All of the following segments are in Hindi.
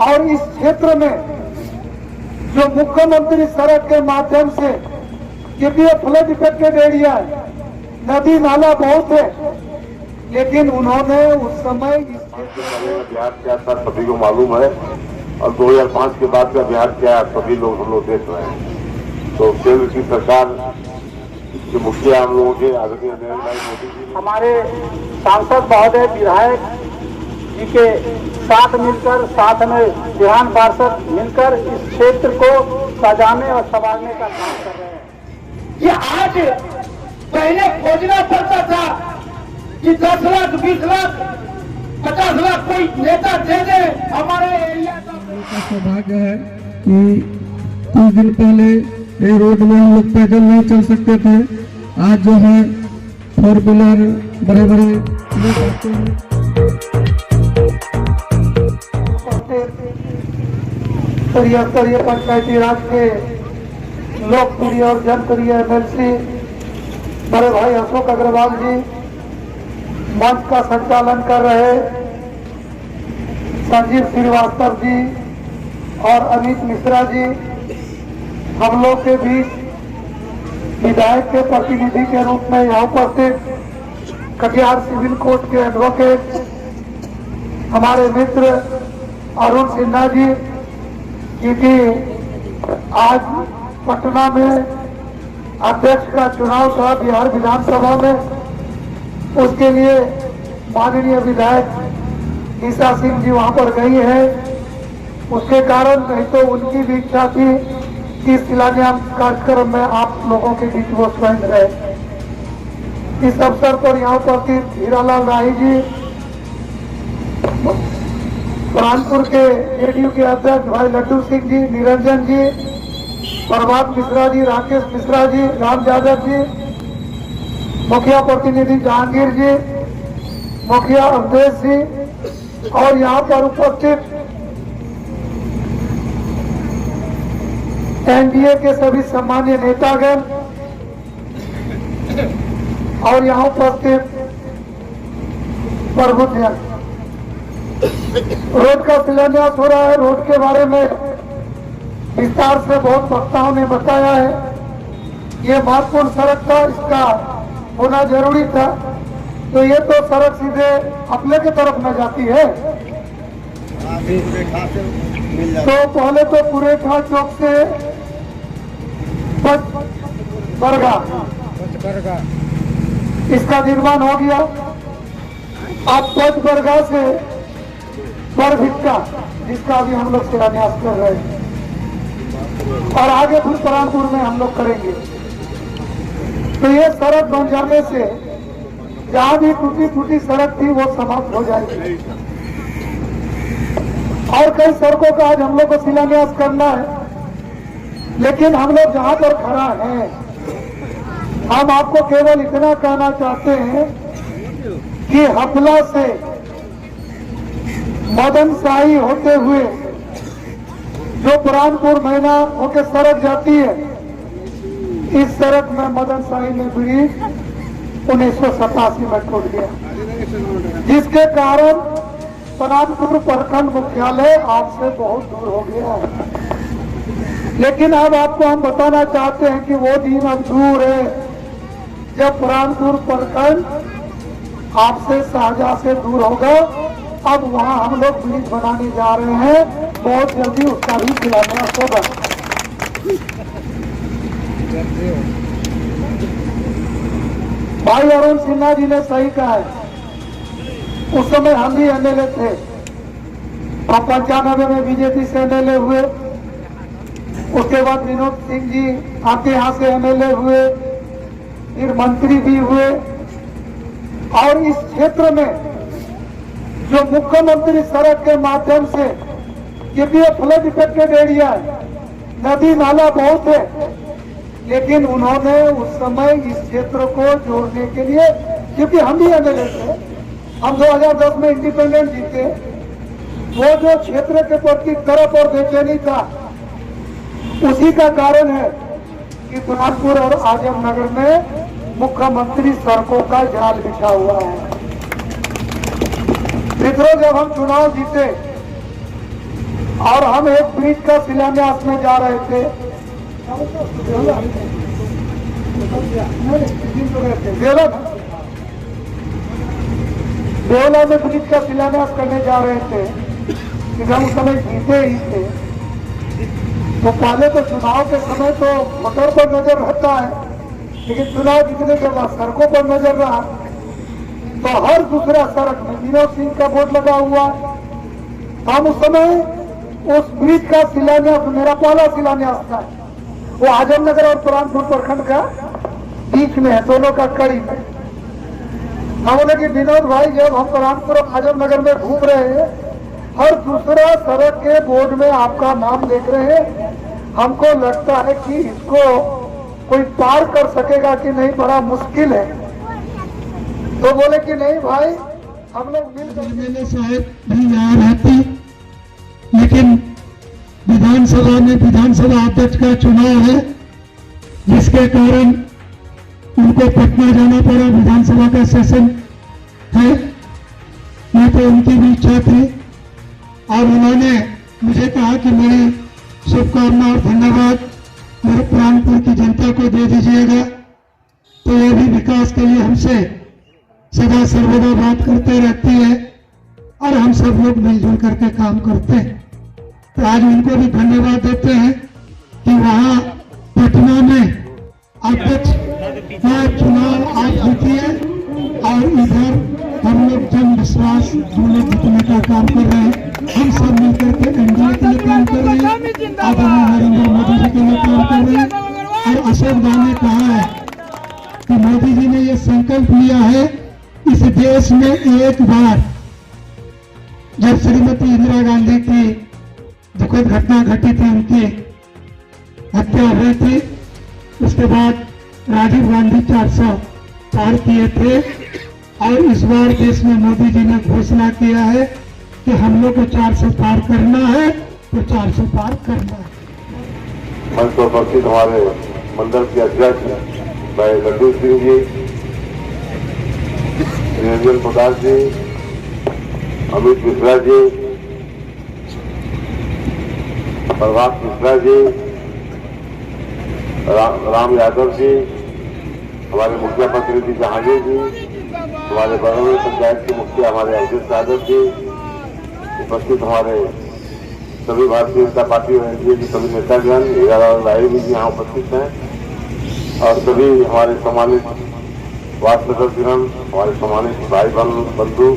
और इस क्षेत्र में जो मुख्यमंत्री सड़क के माध्यम से, क्योंकि ये फ्लड इफेक्टेड एरिया है, नदी नाला बहुत है, लेकिन उन्होंने उस समय इस क्षेत्र में बिहार क्या था सभी को मालूम है, और 2005 के बाद का बिहार क्या है सभी लोग हम लोग देख रहे हैं। तो केंद्र की सरकार के मुखिया हम लोगों के आदरणीय नरेंद्र भाई मोदी जी, हमारे सांसद महोदय विधायक जी के साथ मिलकर, साथ में विधान पार्षद मिलकर इस क्षेत्र को सजाने और संवारने का काम कर रहे हैं। ये आज पहले खोजना पड़ता था कि 10 लाख 20 लाख 50 लाख कोई नेता दे दे हमारे एरिया का सौभाग्य है कि कुछ दिन पहले ये रोड में हम लोग पैदल नहीं चल सकते थे। आज जो है 4 व्हीलर बड़े बड़े लोग आते हैं। स्तरीय पंचायती राज के लोकप्रिय और जनप्रिय एमएलसी बड़े भाई अशोक अग्रवाल जी मंच का संचालन कर रहे, संजीव श्रीवास्तव जी और अमित मिश्रा जी, हम लोग के बीच विधायक के प्रतिनिधि के रूप में यहाँ उपस्थित कटिहार सिविल कोर्ट के एडवोकेट हमारे मित्र अरुण सिन्हा जी, क्योंकि आज पटना में अध्यक्ष का चुनाव था बिहार विधानसभा में, उसके लिए माननीय विधायक ईसा सिंह जी वहां पर गई है। उसके कारण नहीं तो उनकी भी इच्छा थी कि शिलान्यास कार्यक्रम में आप लोगों के बीच वो स्वयं रहे। इस अवसर पर यहाँ उपस्थित हीरालाल राही जी, कानपुर के जेडीयू के अध्यक्ष भाई लड्डू सिंह जी, निरंजन जी, प्रभात मिश्रा जी, राकेश मिश्रा जी, राम यादव जी, मुखिया प्रतिनिधि जहांगीर जी, मुखिया अवधेश जी, और यहाँ पर उपस्थित एनडीए के सभी सम्मान्य नेतागण और यहाँ उपस्थित प्रबुद्धजन। रोड का शिलान्यास हो रहा है। रोड के बारे में विस्तार से बहुत वक्ताओं ने बताया है। ये महत्वपूर्ण सड़क था, इसका होना जरूरी था। तो ये तो सड़क सीधे अपने की तरफ न जाती है, तो पहले तो पुरेठा चौक से बरगा इसका निर्माण हो गया। अब बरगा से बरभिक्का, जिसका अभी हम लोग शिलान्यास कर रहे हैं, और आगे फिर परानपुर में हम लोग करेंगे। तो ये सड़क बन जाने से जहां भी टूटी फूटी सड़क थी वो समाप्त हो जाएगी। और कई सड़कों का आज हम लोग को शिलान्यास करना है, लेकिन हम लोग जहां पर खड़ा हैं, हम आपको केवल इतना कहना चाहते हैं कि हपला से मदन शाही होते हुए जो बुरहानपुर मैना होकर सड़क जाती है, इस सड़क में मदन शाही में ब्रिज 1987 में टूट गया, जिसके कारण बुरहानपुर प्रखंड मुख्यालय आपसे बहुत दूर हो गया है। लेकिन अब आपको हम बताना चाहते हैं कि वो दिन अब दूर है जब बुरहानपुर प्रखंड आपसे शाहजहां से दूर होगा। अब वहां हम लोग ब्रिज बनाने जा रहे हैं, बहुत जल्दी उसका भी शिलान्यास होगा। भाई अरुण सिन्हा जी ने सही कहा है, उस समय हम भी एमएलए थे, अब 95 में बीजेपी से एमएलए हुए, उसके बाद विनोद सिंह जी आपके यहाँ से एमएलए हुए, फिर मंत्री भी हुए। और इस क्षेत्र में जो मुख्यमंत्री सड़क के माध्यम से, क्योंकि ये फ्लड इफेक्टेड एरिया है, नदी नाला बहुत है, लेकिन उन्होंने उस समय इस क्षेत्र को जोड़ने के लिए, क्योंकि हम भी एमएलए थे, हम 2010 में इंडिपेंडेंट जीते, वो जो क्षेत्र के प्रति तरफ और बेचैनी था, उसी का कारण है कि बुरहानपुर और आजमनगर में मुख्यमंत्री सड़कों का जाल बिछा हुआ है। मित्रों, जब हम चुनाव जीते और हम एक ब्रिज का शिलान्यास में जा रहे थे। देवला में ब्रिज का शिलान्यास करने जा रहे थे, क्योंकि हम उस समय जीते ही थे। तो पहले तो चुनाव के समय तो मोटर पर नजर रहता है, लेकिन चुनाव जीतने के बाद सड़कों पर नजर रहा। तो हर दूसरा सड़क में विनोद सिंह का बोर्ड लगा हुआ। हम उस समय उस ब्रिज का शिलान्यास, मेरा पहला शिलान्यास था, वो आजमनगर और पुरानपुर प्रखंड का बीच में है, दोनों का कड़ी में। हम बोले कि विनोद भाई, जब हम पुरानपुर और आजमनगर में घूम रहे हैं, हर दूसरा सड़क के बोर्ड में आपका नाम देख रहे हैं, हमको लगता है कि इसको कोई पार कर सकेगा कि नहीं, बड़ा मुश्किल है। तो बोले कि नहीं भाई, हम लोग मिलकर साहब भी यहाँ रहते, लेकिन विधानसभा में विधानसभा अध्यक्ष का चुनाव है, जिसके कारण उनको पटना जाना पड़ा। विधानसभा का सेशन है, ये तो उनकी भी इच्छा थी और उन्होंने मुझे कहा कि मेरी शुभकामना और धन्यवाद मेरे प्राणपुर की जनता को दे दीजिएगा। तो ये भी विकास के लिए हमसे सदा सर्वदा बात करते रहती है और हम सब लोग मिलजुल करके काम करते हैं। तो आज उनको भी धन्यवाद देते हैं कि वहाँ पटना में अध्यक्ष का चुनाव आज जीतिए और इधर हम लोग जन विश्वास जो लोग जीतने का काम कर रहे हैं, हम सब मिलकर के एनडीए के लिए काम कर रहे हैं, आदरणीय नरेंद्र मोदी जी के लिए काम कर रहे हैं। और अशोक भाई ने कहा है कि मोदी जी ने ये संकल्प लिया है, इस देश में एक बार जब श्रीमती इंदिरा गांधी की दुखद घटना घटी थी, उनकी हत्या हुई थी, उसके बाद राजीव गांधी 400 पार किए थे और इस बार देश में मोदी जी ने घोषणा किया है कि हम लोग को 400 पार करना है, तो 400 पार करना है। मंच पर उपस्थित हमारे मंडल के अध्यक्ष भाई लड्डू सिंह जी, निरंजन प्रकाश जी, अमित मिश्रा जी, प्रभात मिश्रा जी, राम यादव जी, हमारे मुखिया प्रतिनिधि जहांगीर जी, हमारे बरौनी पंचायत के मुखिया हमारे अवधेश यादव जी, उपस्थित हमारे सभी भारतीय जनता पार्टी और एनडीए की सभी नेतागण, हीरालाल राय भी यहाँ उपस्थित हैं और सभी हमारे सम्मानित वार्ड सदस्यगण, हमारे सम्मानित भाई बंधु।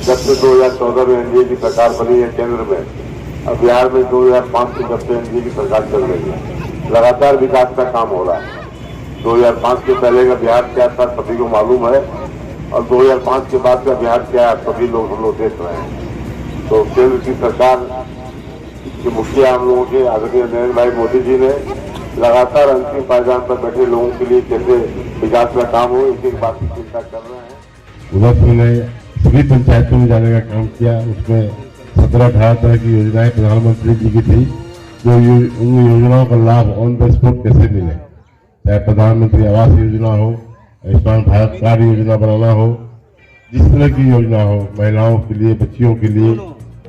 जब से 2014 में एनडीए की सरकार बनी है केंद्र में, अब बिहार में 2005 से जब से एनडीए की सरकार चल रही है, लगातार विकास का काम हो रहा है। 2005 के पहले का बिहार क्या था सभी को मालूम है, और 2005 के बाद का बिहार क्या है सभी लोग हम लोग देख रहे हैं। तो केंद्र की सरकार के मुखिया हम लोगों के आदरणीय नरेंद्र भाई मोदी जी ने लगातार अंतिम पायदान पर बैठे लोगों के लिए कैसे विकास का काम हो, इसी बात की चिंता कर रहे हैं। उदयपुर ने सभी पंचायतों में जाने का काम किया, उसमें 17-18 तरह की योजनाएं प्रधानमंत्री जी की थी, जो उन योजनाओं का लाभ ऑन द स्पॉट कैसे मिले, चाहे प्रधानमंत्री आवास योजना हो, आयुष्मान भारत कार्ड योजना बनाना हो, जिस तरह की योजना हो, महिलाओं के लिए, बच्चियों के लिए,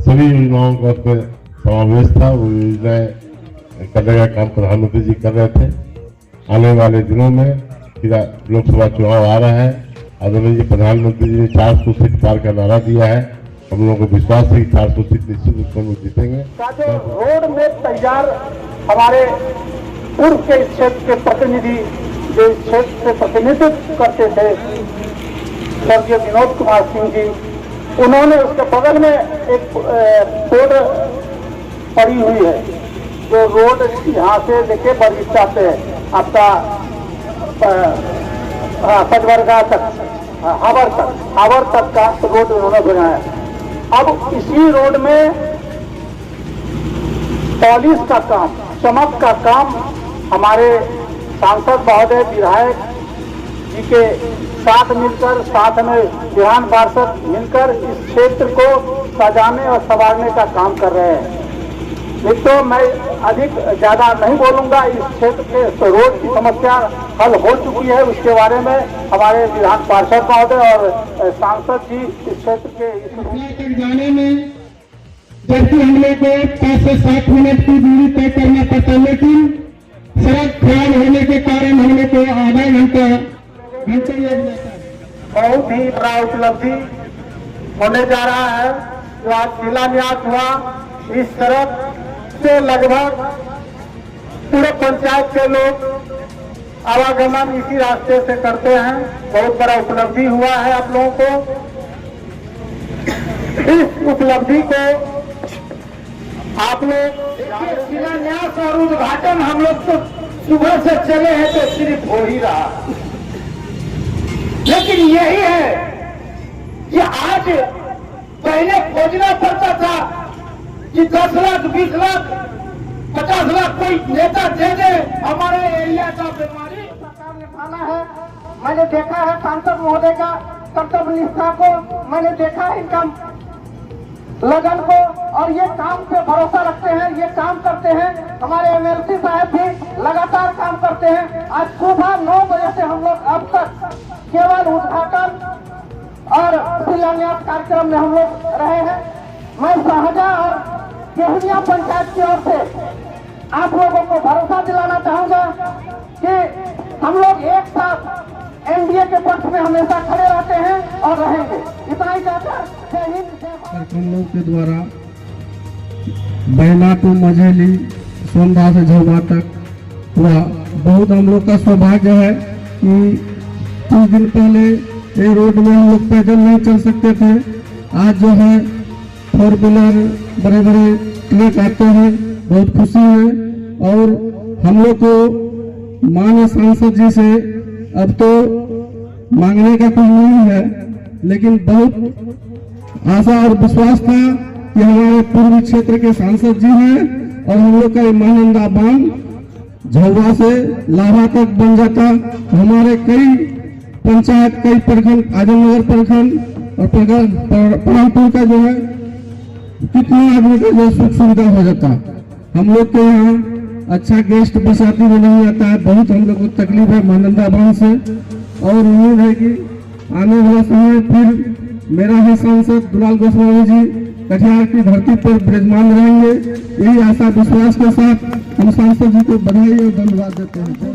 सभी योजनाओं का उसमें समावेश था। वो योजनाएं करने का काम प्रधानमंत्री जी कर रहे थे। आने वाले दिनों में फिर लोकसभा चुनाव आ रहा है, आदरणीय जी प्रधानमंत्री जी ने 400 सीट पार का नारा दिया है। हम लोगों को विश्वास है कि 400 सीट निश्चित रूप से हम लोग जीतेंगे। रोड में तैयार हमारे पूर्व के क्षेत्र के प्रतिनिधि जो इस क्षेत्र से प्रतिनिधित्व करते थे, स्वर्गीय विनोद कुमार सिंह जी, उन्होंने उसके बगल में एक रोड पड़ी हुई है, जो रोड यहाँ से लेके बरगिस्ता पे आपका पचवर्गा तक, हावर तक का रोड उन्होंने बनाया। अब इसी रोड में पॉलिश का काम, चमक का काम हमारे सांसद महोदय, विधायक जी के साथ मिलकर, साथ में विधान पार्षद मिलकर इस क्षेत्र को सजाने और संवारने का काम कर रहे हैं। नहीं तो मैं अधिक ज्यादा नहीं बोलूंगा। इस क्षेत्र के रोड की समस्या हल हो चुकी है, उसके बारे में हमारे विधान पार्षद महोदय और सांसद जी इस क्षेत्र के तक जाने में जबकि हम लोग को 5 से 7 मिनट की दूरी तय करना पड़ता, लेकिन सड़क खराब होने के कारण हम लोग को आधा घंटा लग जाता है। बहुत ही बड़ा उपलब्धि होने जा रहा है जो आज शिलान्यास हुआ। इस सड़क से लगभग पूरे पंचायत के लोग आवागमन इसी रास्ते से करते हैं। बहुत बड़ा उपलब्धि हुआ है आप लोगों को। इस उपलब्धि को आप लोग शिलान्यास और उद्घाटन हम लोग तो सुबह से चले हैं तो सिर्फ हो ही रहा, लेकिन यही है कि आज पहले खोजना पड़ता था कि 10 लाख 20 लाख 50 लाख कोई नेता दे दे हमारे एरिया का बीमारी सरकार ने ठाना है। मैंने देखा है सांसद महोदय का कर्तव्य निष्ठा को, मैंने देखा है इनका लगन को, और ये काम पे भरोसा रखते हैं, ये काम करते हैं। हमारे एमएलसी साहब भी लगातार काम करते हैं। आज सुबह 9 बजे से हम लोग अब तक केवल उद्घाटन और शिलान्यास कार्यक्रम में हम लोग रहे हैं। मैं शाहजहा और केहनिया पंचायत की ओर से आप लोगों को भरोसा दिलाना चाहूंगा कि हम लोग एक साथ एनडीए के पक्ष में हमेशा खड़े रहते हैं और रहेंगे। इतना ही कहकर जय हिंद जय भारत। कार्यक्रमों के द्वारा बैला टू मझेली सोमदा से झुमा तक हुआ। बहुत हम लोग का सौभाग्य है कि कुछ दिन पहले ये रोड में हम लोग पैदल नहीं चल सकते थे। आज जो है 4 व्हीलर बड़े बड़े ट्रक आते हैं, बहुत खुशी है। और हम लोग को माननीय सांसद जी से अब तो मांगने का कुछ नहीं है, लेकिन बहुत आशा और विश्वास था कि हमारे पूर्वी क्षेत्र के सांसद जी हैं और हम लोग का महानंदा बांध झौवा से लाभा तक बन जाता। हमारे कई पंचायत, कई प्रखंड, आजमनगर प्रखंड और परमपुर का जो है कितने आदमी का जो सुख सुविधा हो जाता। हम लोग के यहाँ अच्छा गेस्ट बसाती में नहीं आता है, बहुत हम लोग को तकलीफ है महानंदा बांध से। और उम्मीद है कि आने वाला समय फिर मेरा ही सांसद दुलाल गोस्वामी जी कटिहार की धरती पर विराजमान रहेंगे। यही आशा विश्वास के साथ हम सांसद जी को बधाई और धन्यवाद देते हैं।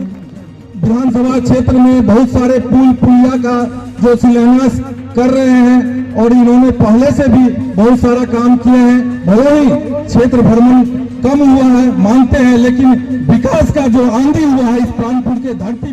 विधानसभा क्षेत्र में बहुत सारे पुल पुलिया का जो शिलान्यास कर रहे हैं और इन्होंने पहले से भी बहुत सारा काम किए हैं। भले ही क्षेत्र भ्रमण कम हुआ है मानते हैं, लेकिन विकास का जो आंधी हुआ है इस प्राणपुर के धरती